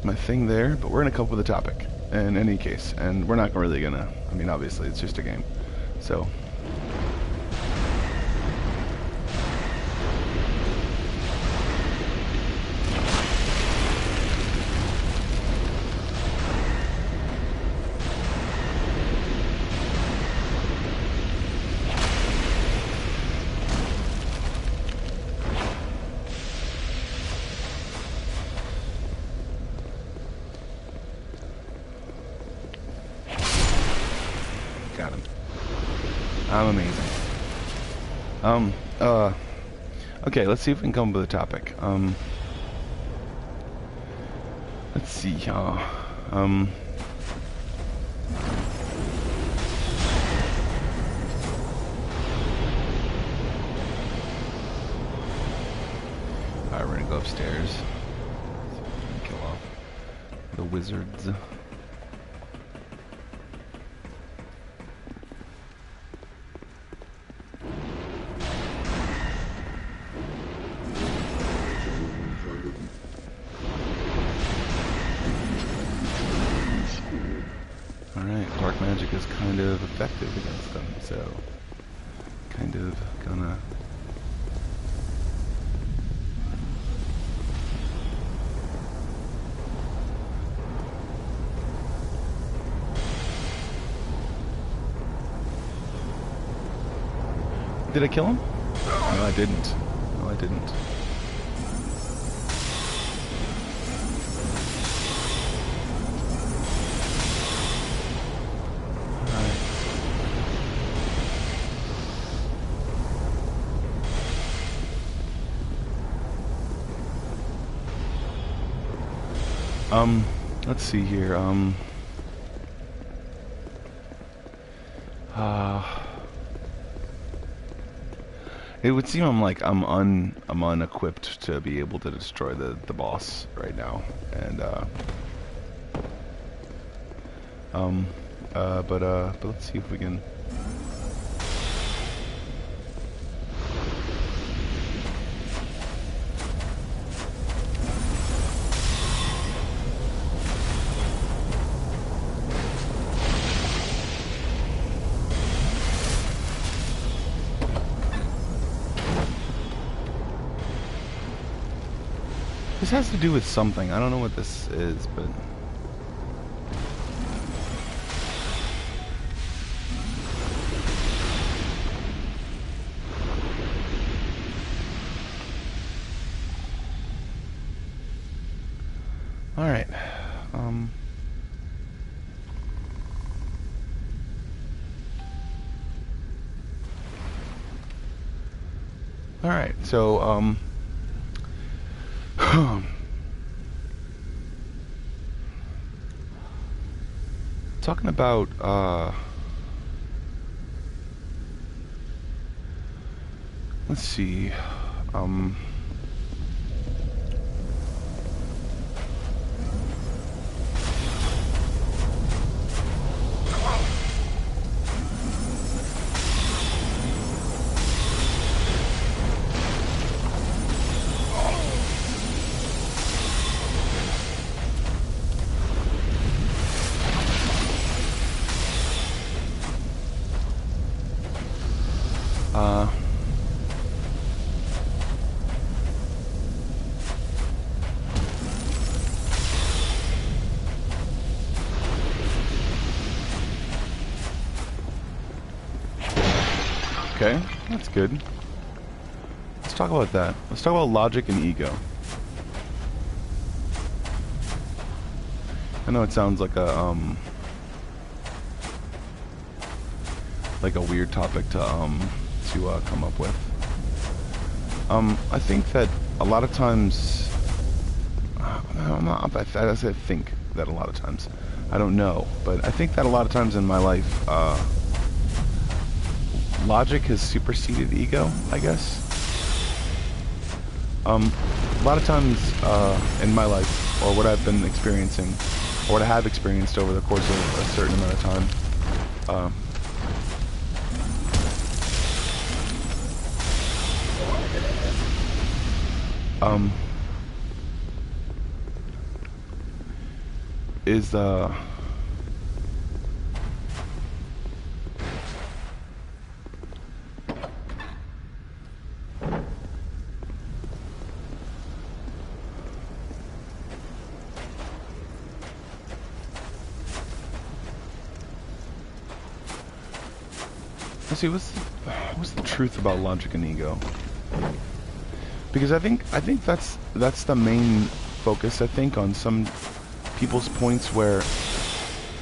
my thing there, but we're gonna come up with a topic in any case, and we're not really gonna. I mean, obviously, it's just a game, so. Got him. I'm amazing. Okay, let's see if we can come up with a topic. Let's see, alright, we're gonna go upstairs. See if we can kill off the wizards. Alright, dark magic is kind of effective against them, so kind of gonna... Did I kill him? No, I didn't. No, I didn't. Let's see here, it would seem I'm unequipped to be able to destroy the boss right now, and, but let's see if we can... This has to do with something. I don't know what this is, but... Alright. Alright, so, talking about, let's see, okay, that's good. Let's talk about that. Let's talk about logic and ego. I know it sounds like a weird topic to come up with. I think that a lot of times, I say think that a lot of times, I don't know, but I think that a lot of times in my life, logic has superseded ego, I guess. A lot of times in my life, or what I've been experiencing, or what I have experienced over the course of a certain amount of time, is the let's see, what's the truth about logic and ego? Because I think that's the main focus, I think, on some people's points where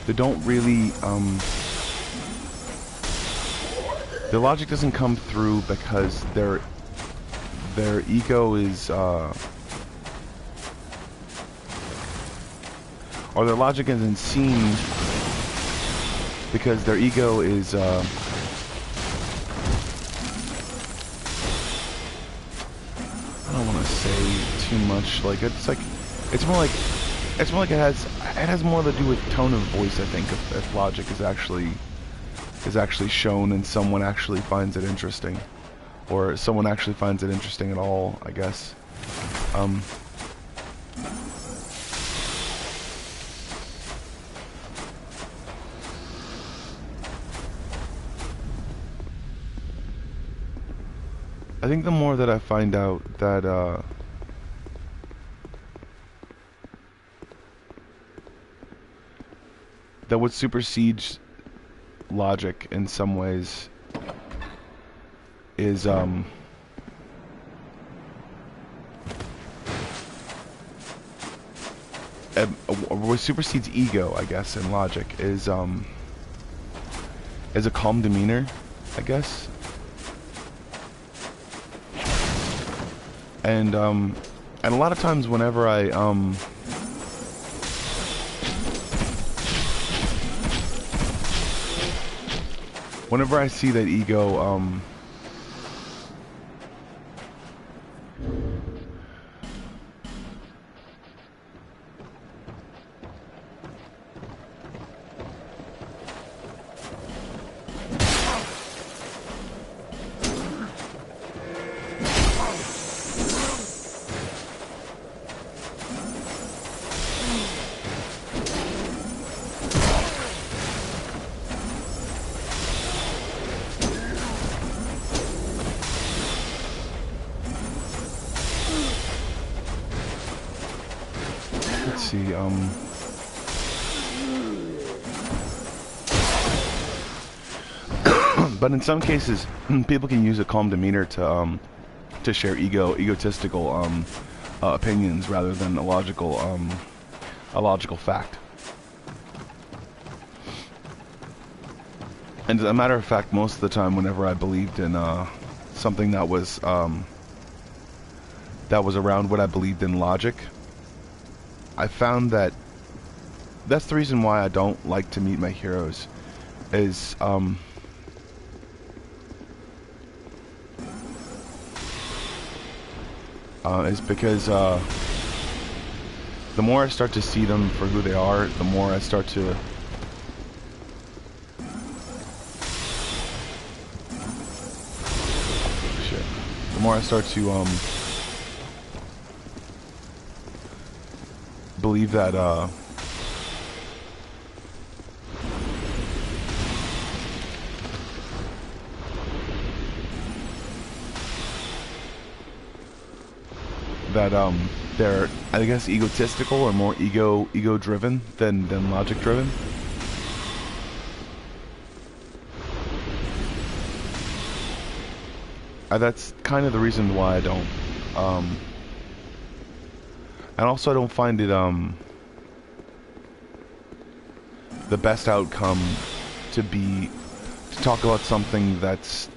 they don't really their logic doesn't come through because their ego is or their logic isn't seen because their ego is I don't want to say too much. Like it's more like it has more to do with tone of voice. I think if logic is actually shown and someone actually finds it interesting, or someone actually finds it interesting at all, I guess. I think the more that I find out that that what supersedes logic in some ways is what supersedes ego, I guess, in logic is a calm demeanor, I guess. And a lot of times whenever I see that ego but in some cases, people can use a calm demeanor to share egotistical opinions rather than a logical fact. And as a matter of fact, most of the time, whenever I believed in something that was around what I believed in logic, I found that that's the reason why I don't like to meet my heroes, is because the more I start to see them for who they are, the more I start to believe that they're, I guess, egotistical or more ego driven than logic driven. That's kind of the reason why I don't and also I don't find it the best outcome to talk about something that's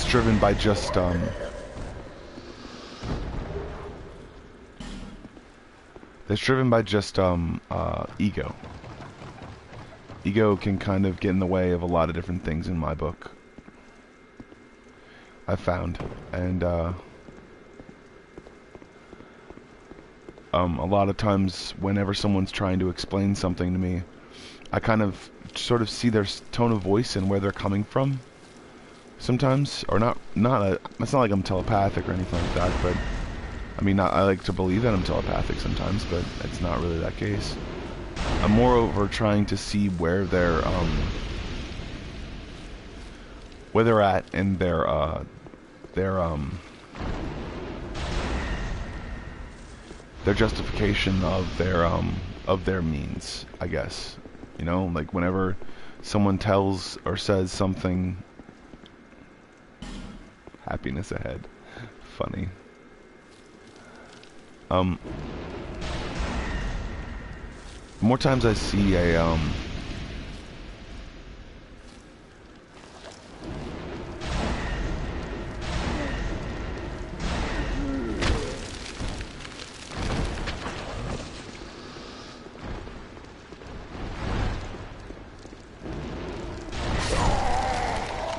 driven by just ego. Ego can kind of get in the way of a lot of different things in my book, I've found, and a lot of times whenever someone's trying to explain something to me, I kind of sort of see their tone of voice and where they're coming from sometimes, or it's not like I'm telepathic or anything like that, but I mean, I like to believe that I'm telepathic sometimes, but it's not really that case. I'm moreover trying to see where they're at in their justification of their means, I guess. You know, like whenever someone tells or says something, happiness ahead. Funny. More times I see a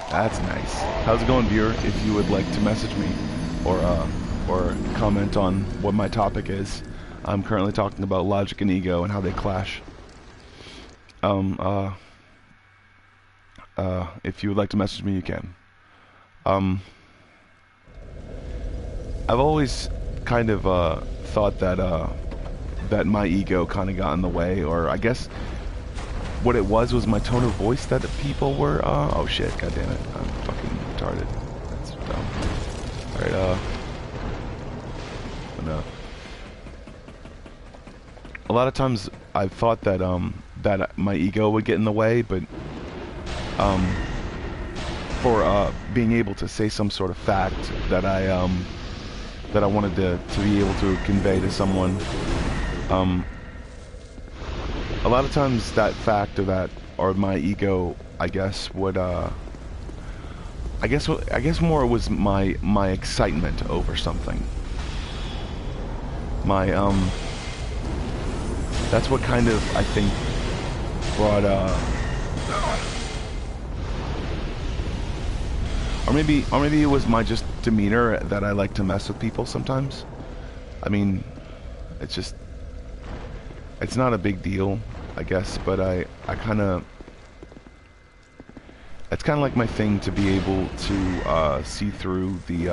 That's nice. How's it going, viewer? If you would like to message me or comment on what my topic is, I'm currently talking about logic and ego and how they clash. If you would like to message me, you can. I've always kind of thought that that my ego kind of got in the way, or I guess what it was my tone of voice that people were, oh shit, god damn it, I'm fucking retarded. That's dumb. Alright, enough. A lot of times I've thought that, that my ego would get in the way, but, for, being able to say some sort of fact that I wanted to be able to convey to someone, a lot of times that fact or my ego, I guess, would, I guess more it was my excitement over something. That's what kind of, I think, brought, or maybe it was my just demeanor that I like to mess with people sometimes. I mean, it's not a big deal, I guess, but I kind of, it's kind of like my thing to be able to see through the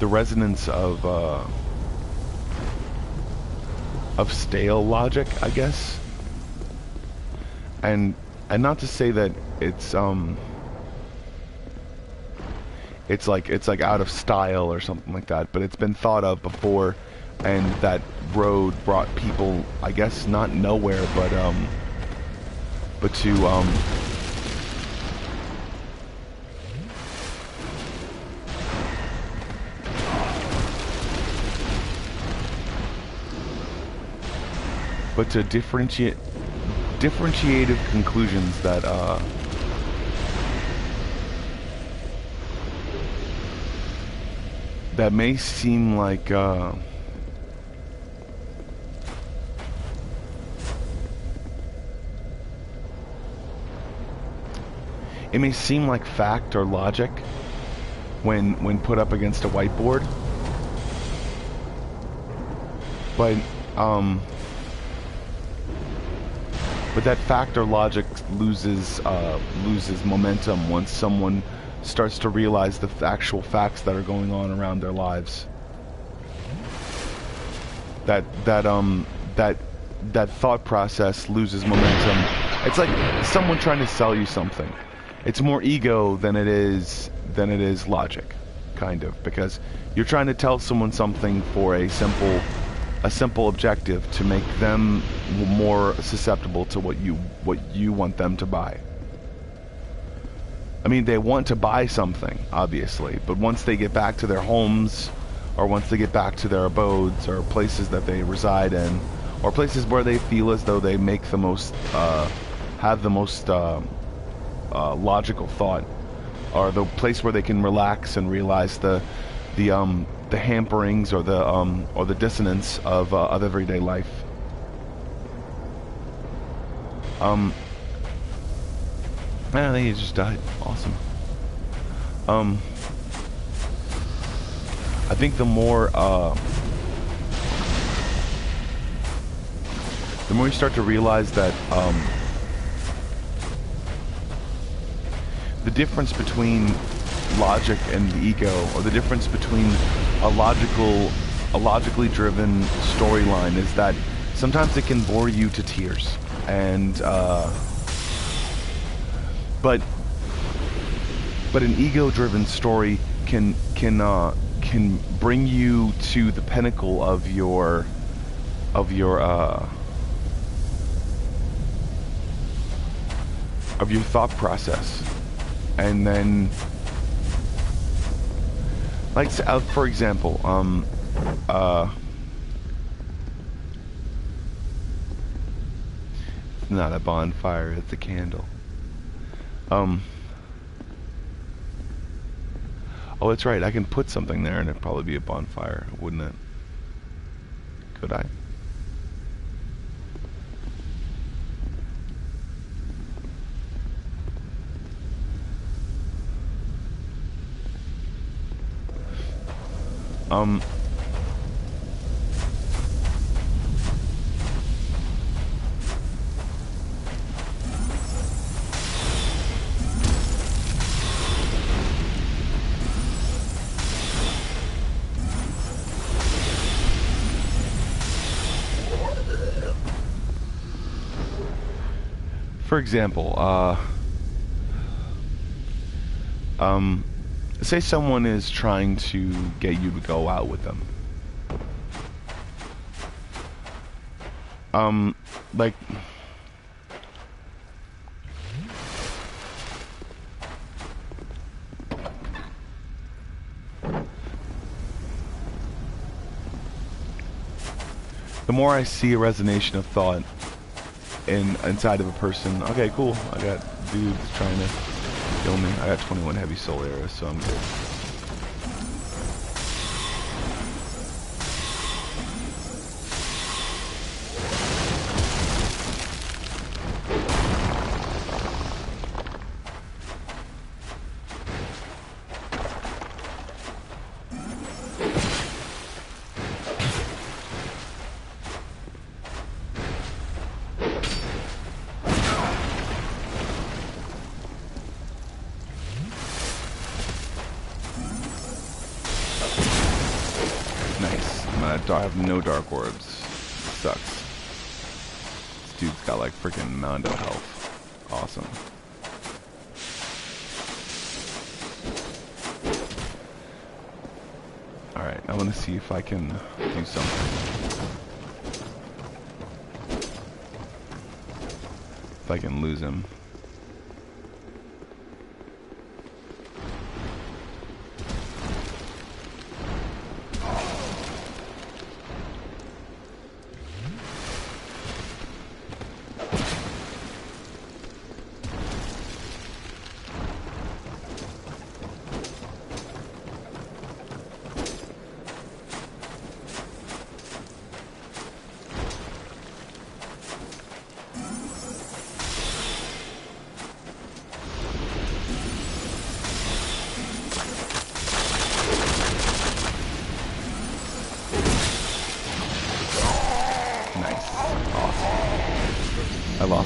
resonance of stale logic, I guess. And not to say that it's like out of style or something like that, but it's been thought of before, and that road brought people, I guess, not nowhere, but to differentiative conclusions that that may seem like it may seem like fact or logic when put up against a whiteboard, but that fact or logic loses momentum once someone starts to realize the actual facts that are going on around their lives. That thought process loses momentum. It's like someone trying to sell you something. It's more ego than it is logic, kind of, because you're trying to tell someone something for a simple objective to make them more susceptible to what you want them to buy. I mean, they want to buy something, obviously, but once they get back to their homes, or once they get back to their abodes, or places that they reside in, or places where they feel as though they make the most, have the most logical thought, or the place where they can relax and realize the hamperings or the dissonance of everyday life. Man, I think he just died. Awesome. I think the more the more you start to realize that the difference between logic and the ego, or the difference between a logically driven storyline, is that sometimes it can bore you to tears, and but an ego-driven story can bring you to the pinnacle of your thought process. And then, like, for example, it's not a bonfire, it's a candle. Oh, that's right, I can put something there and it'd probably be a bonfire, wouldn't it? Could I? For example, say someone is trying to get you to go out with them. Like, the more I see a resonation of thought inside of a person, okay, cool, I got dudes trying to kill me. I got 21 heavy soul arrows, so I'm good. I have no dark orbs. Sucks. This dude's got like freaking Mondo health. Awesome. Alright, I want to see if I can do something. If I can lose him.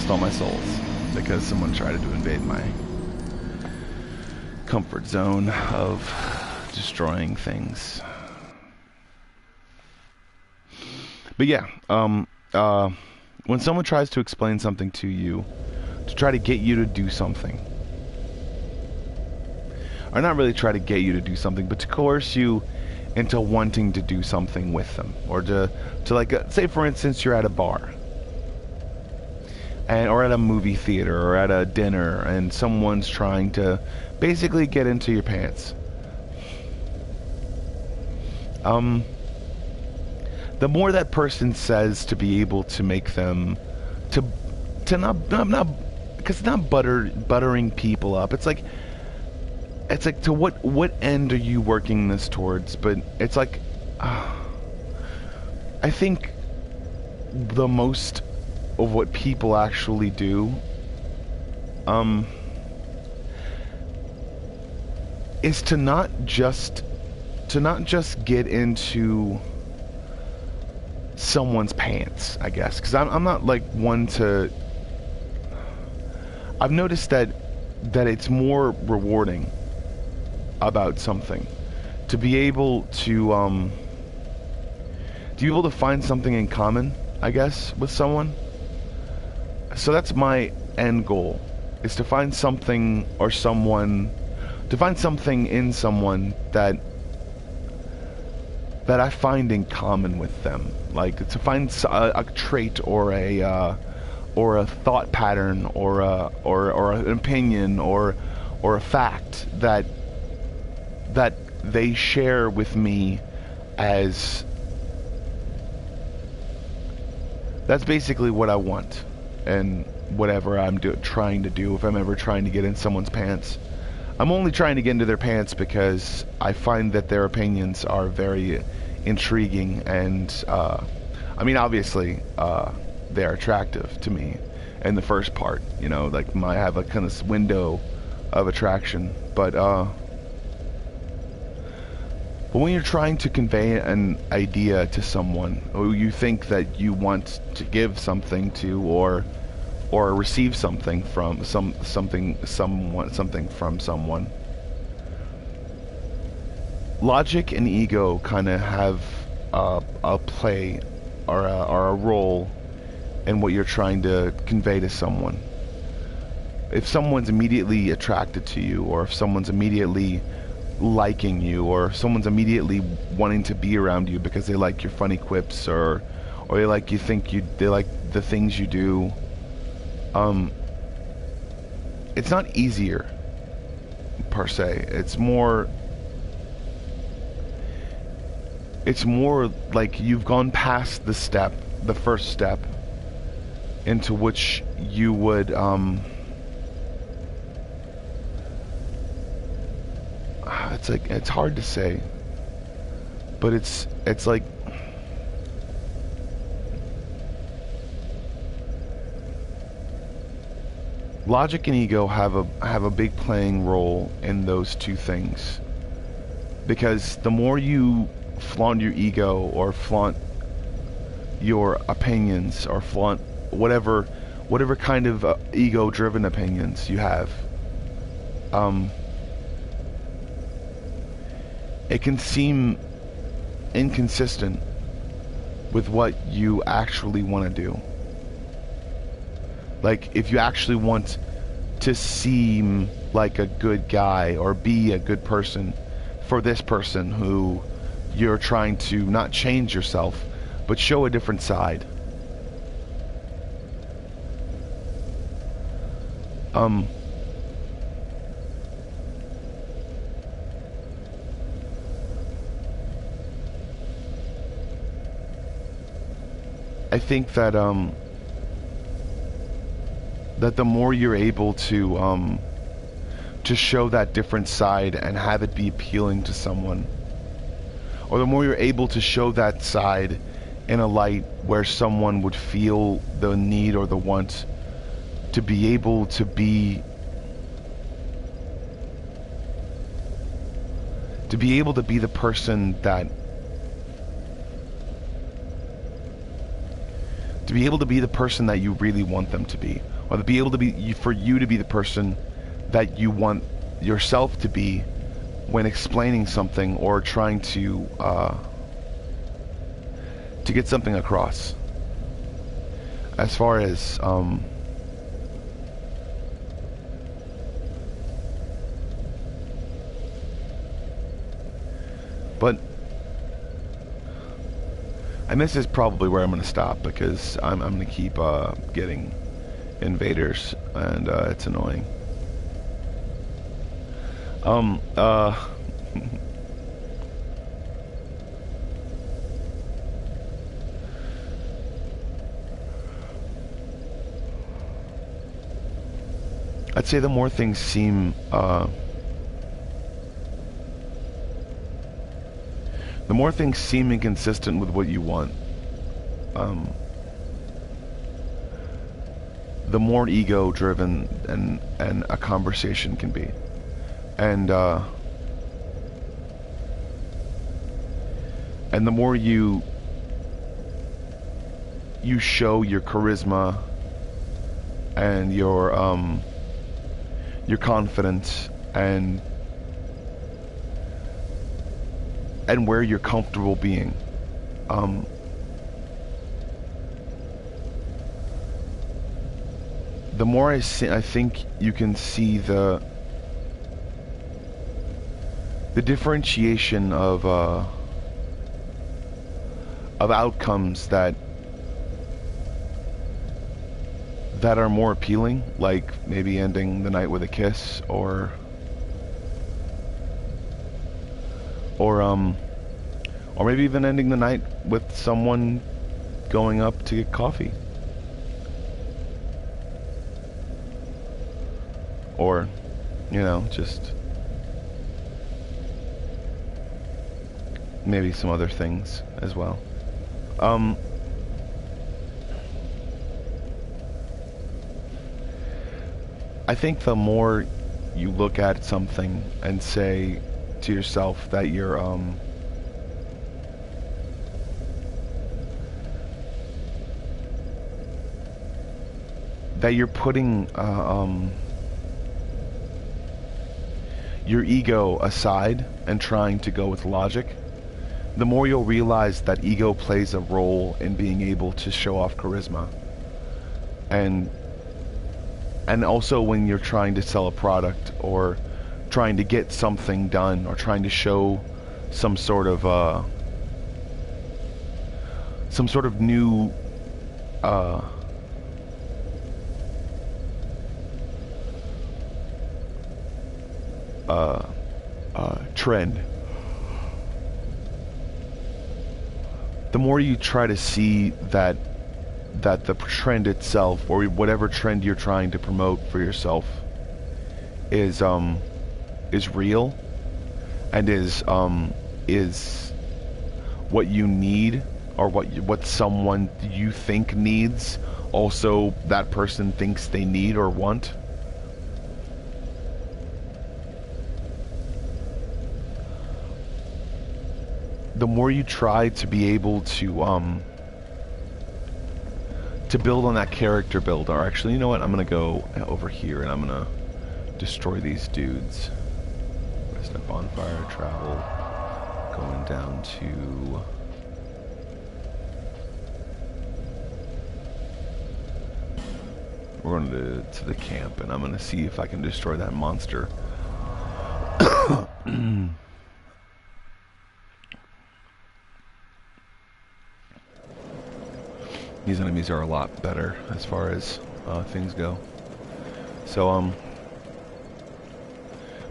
All my souls because someone tried to invade my comfort zone of destroying things. But yeah, when someone tries to explain something to you, to try to get you to do something, or not really try to get you to do something, but to coerce you into wanting to do something with them, or to like, say for instance, you're at a bar. Or at a movie theater, or at a dinner, and someone's trying to basically get into your pants. The more that person says to be able to make them, to not, because it's not buttering people up. It's like to what end are you working this towards? But it's like, I think the most of what people actually do is to not just get into someone's pants, I guess, because I'm not like one to. I've noticed that it's more rewarding about something to be able to find something in common, I guess, with someone. So that's my end goal, is to find something or someone, to find something in someone that I find in common with them, like to find a trait or a thought pattern or an opinion or a fact that they share with me. As that's basically what I want, and whatever I'm trying to do, if I'm ever trying to get in someone's pants, I'm only trying to get into their pants because I find that their opinions are very intriguing, and I mean, obviously they're attractive to me in the first part, you know, like I have a kind of window of attraction, but when you're trying to convey an idea to someone who you think that you want to give something to, or receive something from something from someone, logic and ego kind of have a play or a role in what you're trying to convey to someone. If someone's immediately attracted to you, or if someone's immediately liking you, or if someone's immediately wanting to be around you because they like your funny quips, or they like they like the things you do, it's not easier per se. It's more like you've gone past the first step into which you would it's hard to say, but it's like logic and ego have a big playing role in those two things, because the more you flaunt your ego, or flaunt your opinions, or flaunt whatever kind of ego-driven opinions you have, it can seem inconsistent with what you actually want to do. Like, if you actually want to seem like a good guy or be a good person for this person who you're trying to not change yourself, but show a different side. I think that that the more you're able to show that different side and have it be appealing to someone, or the more you're able to show that side in a light where someone would feel the need or the want to be able to be the person that you really want them to be, or to be able to be, for you to be the person that you want yourself to be when explaining something or trying to get something across. As far as but, and this is probably where I'm going to stop, because I'm going to keep getting invaders, and it's annoying. I'd say the more things seem inconsistent with what you want, the more ego-driven and a conversation can be, and the more you you show your charisma and your confidence and where you're comfortable being. The more I think you can see the differentiation of outcomes that are more appealing, like maybe ending the night with a kiss, or maybe even ending the night with someone going up to get coffee. Or, you know, just maybe some other things as well. I think the more you look at something and say to yourself that you're putting your ego aside and trying to go with logic, the more you'll realize that ego plays a role in being able to show off charisma. And also when you're trying to sell a product or trying to get something done or trying to show some sort of new trend. The more you try to see that the trend itself, or whatever trend you're trying to promote for yourself, is real and is what you need, or what someone you think needs also that person thinks they need or want. The more you try to be able to build on that character build, or actually, you know what? I'm gonna go over here and I'm gonna destroy these dudes. Rest at bonfire, travel, going down to we're going to the camp, and I'm gonna see if I can destroy that monster. These enemies are a lot better as far as things go. So,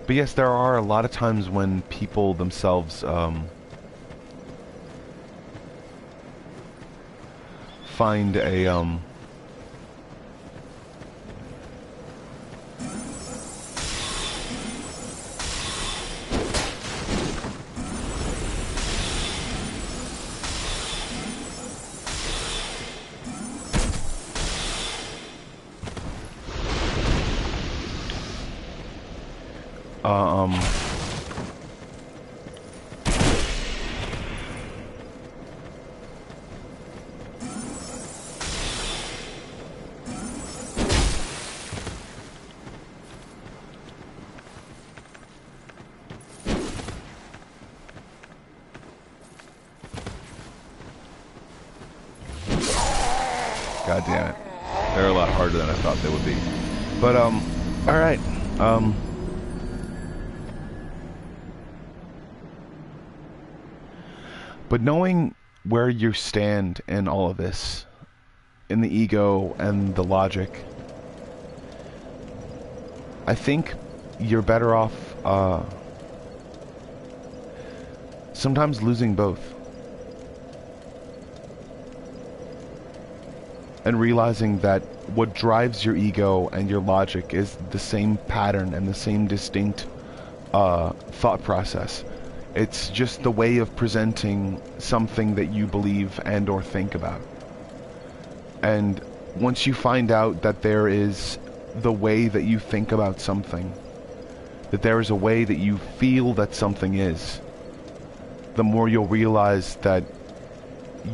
but yes, there are a lot of times when people themselves find a God damn it. They're a lot harder than I thought they would be. But, alright. But knowing where you stand in all of this, in the ego and the logic, I think you're better off, sometimes losing both. And realizing that what drives your ego and your logic is the same pattern and the same distinct thought process. It's just the way of presenting something that you believe and or think about. And once you find out that there is the way that you think about something, that there is a way that you feel that something is, the more you'll realize that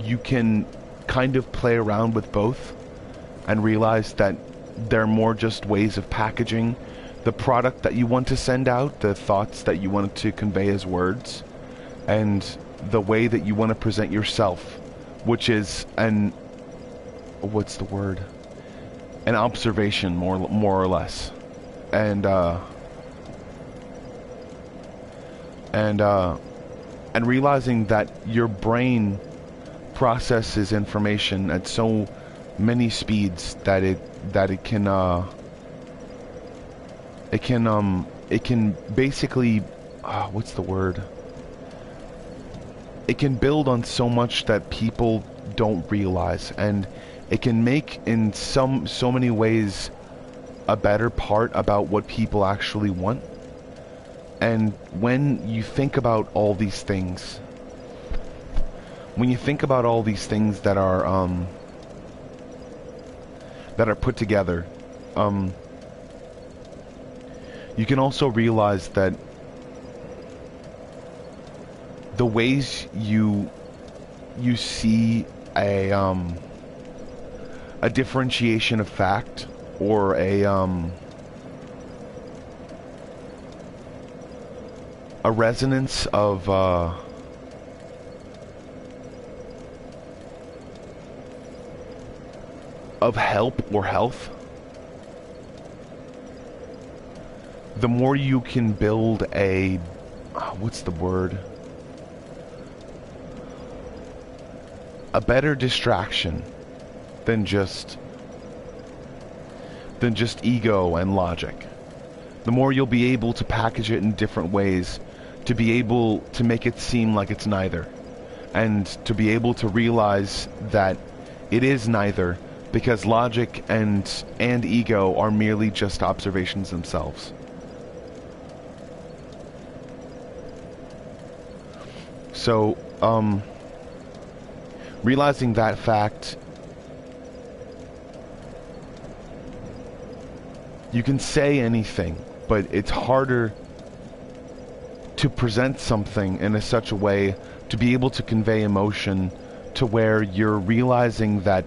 you can kind of play around with both and realize that they're more just ways of packaging the product that you want to send out, the thoughts that you want to convey as words, and the way that you want to present yourself, which is what's the word? An observation, more or less. And realizing that your brain processes information at so many speeds that it can basically what's the word? It can build on so much that people don't realize, and it can make in so many ways a better part about what people actually want. And when you think about all these things, that are put together, you can also realize that the ways you see a differentiation of fact, or a resonance of help or health, the more you can build a what's the word? A better distraction than just ego and logic. The more you'll be able to package it in different ways, to be able to make it seem like it's neither, and to be able to realize that it is neither, because logic and ego are merely just observations themselves. So, realizing that fact, you can say anything, but it's harder to present something in such a way to be able to convey emotion to where you're realizing that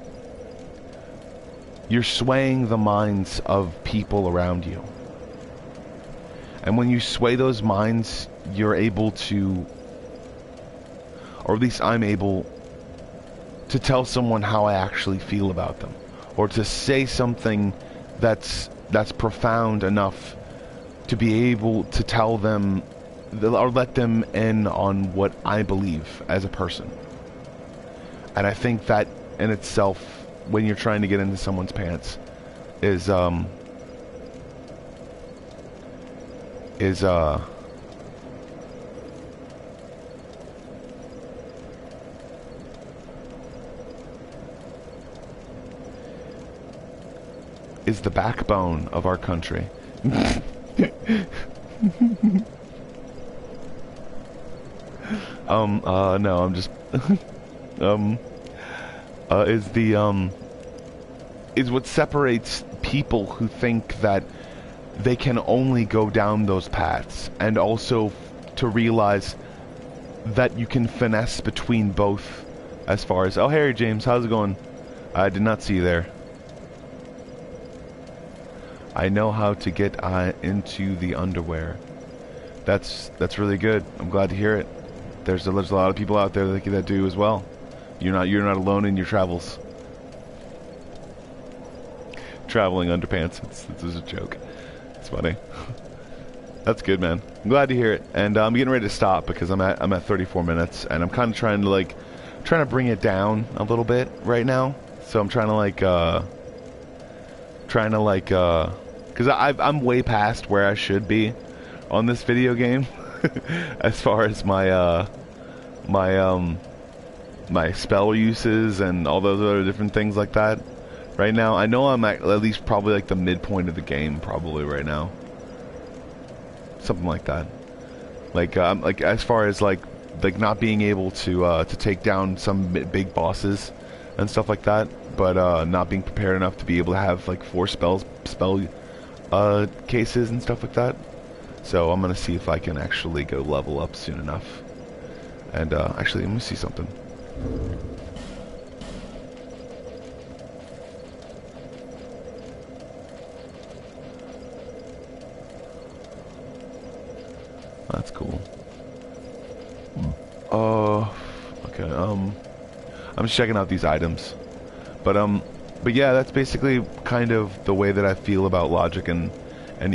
you're swaying the minds of people around you. And when you sway those minds, you're able to, or at least I'm able to tell someone how I actually feel about them, or to say something that's profound enough to be able to tell them or let them in on what I believe as a person. And I think that in itself, when you're trying to get into someone's pants, is the backbone of our country. No, I'm just is what separates people who think that they can only go down those paths, and also to realize that you can finesse between both, as far as, oh, Harry James, how's it going? I did not see you there. I know how to get into the underwear. That's really good. I'm glad to hear it. There's a lot of people out there that do as well. You're not alone in your travels. Traveling underpants. It's a joke. It's funny. That's good, man. I'm glad to hear it. And I'm getting ready to stop because I'm at 34 minutes, and I'm kind of trying to bring it down a little bit right now. So I'm trying to because I'm way past where I should be on this video game as far as my my spell uses and all those other different things like that. Right now, I know I'm at least probably like the midpoint of the game, probably right now. Something like that. Like as far as like not being able to take down some big bosses and stuff like that, but not being prepared enough to be able to have like 4 spell cases and stuff like that. So I'm gonna see if I can actually go level up soon enough. And actually, let me see something. That's cool. Okay, I'm just checking out these items. But yeah, that's basically kind of the way that I feel about logic and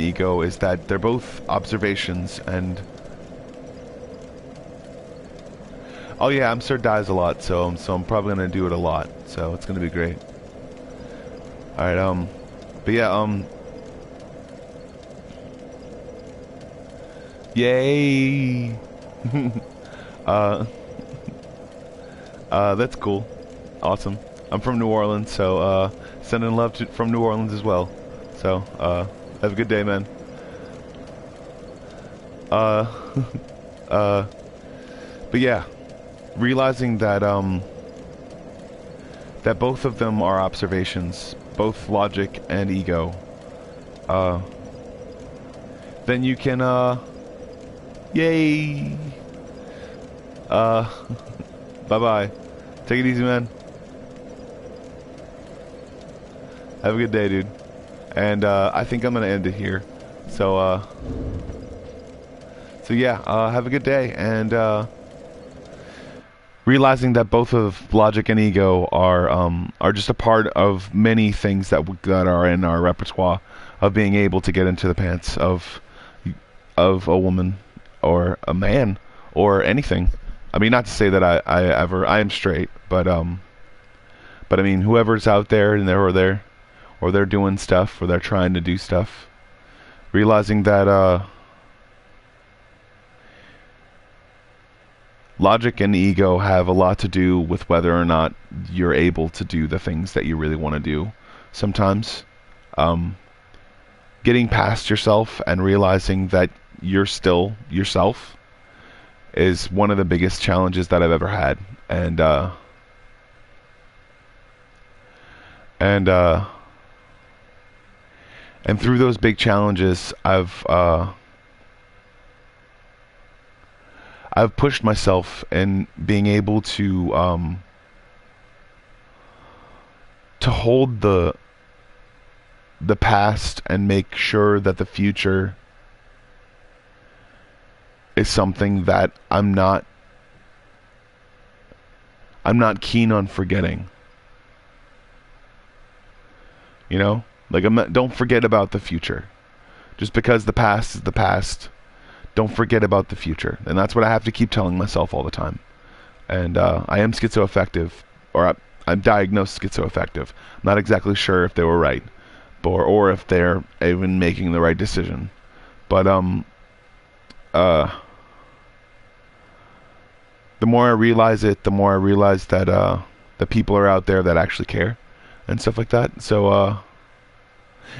ego, is that they're both observations. And oh yeah, I'm sure dies a lot, so I'm probably gonna do it a lot, so it's gonna be great. Alright, but yeah, yay! That's cool. Awesome. I'm from New Orleans, so, sending love from New Orleans as well. So, have a good day, man. But yeah, realizing that, that both of them are observations, both logic and ego, then you can, yay! Bye-bye. Take it easy, man. Have a good day, dude. And, I think I'm gonna end it here. So yeah, have a good day, and, realizing that both of logic and ego are just a part of many things that are in our repertoire of being able to get into the pants of a woman or a man or anything. I mean, not to say that I am straight, but I mean, whoever's out there and they're doing stuff, or they're trying to do stuff, realizing that logic and ego have a lot to do with whether or not you're able to do the things that you really want to do. Sometimes, getting past yourself and realizing that you're still yourself is one of the biggest challenges that I've ever had. And through those big challenges, I've pushed myself in being able to hold the past and make sure that the future is something that I'm not keen on forgetting. You know? Like, don't forget about the future. Just because the past is the past, don't forget about the future. And that's what I have to keep telling myself all the time. And I am schizoaffective, or I'm diagnosed schizoaffective. I'm not exactly sure if they were right, or if they're even making the right decision. But the more I realize it, the more I realize that the people are out there that actually care and stuff like that. So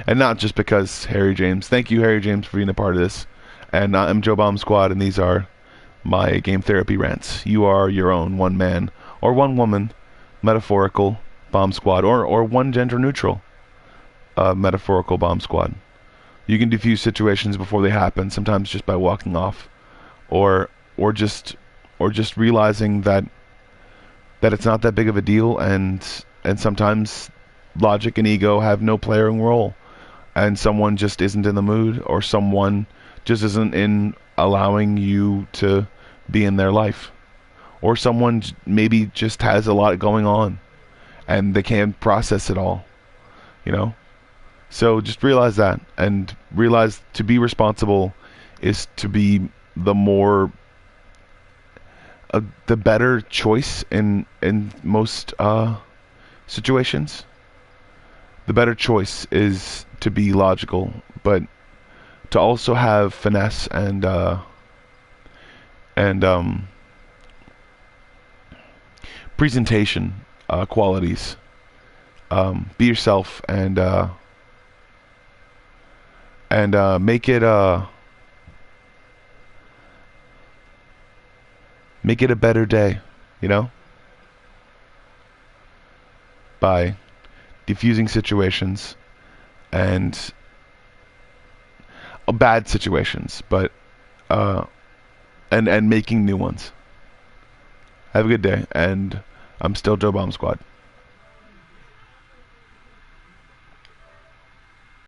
and not just because Harry James. Thank you, Harry James, for being a part of this. And I'm Joe Bomb Squad, and these are my game therapy rants. You are your own one man or one woman metaphorical bomb squad, or one gender neutral metaphorical bomb squad. You can defuse situations before they happen, sometimes just by walking off, or just realizing that it's not that big of a deal, and sometimes logic and ego have no playing role, and someone just isn't in the mood, or someone just isn't in allowing you to be in their life, or someone maybe just has a lot going on and they can't process it all, you know. So just realize that, and realize to be responsible is to be the better choice in most situations. The better choice is to be logical, but to also have finesse and presentation qualities. Be yourself, and make it a better day, you know, by diffusing situations and bad situations, but and making new ones. Have a good day, and I'm still Joe Bomb Squad.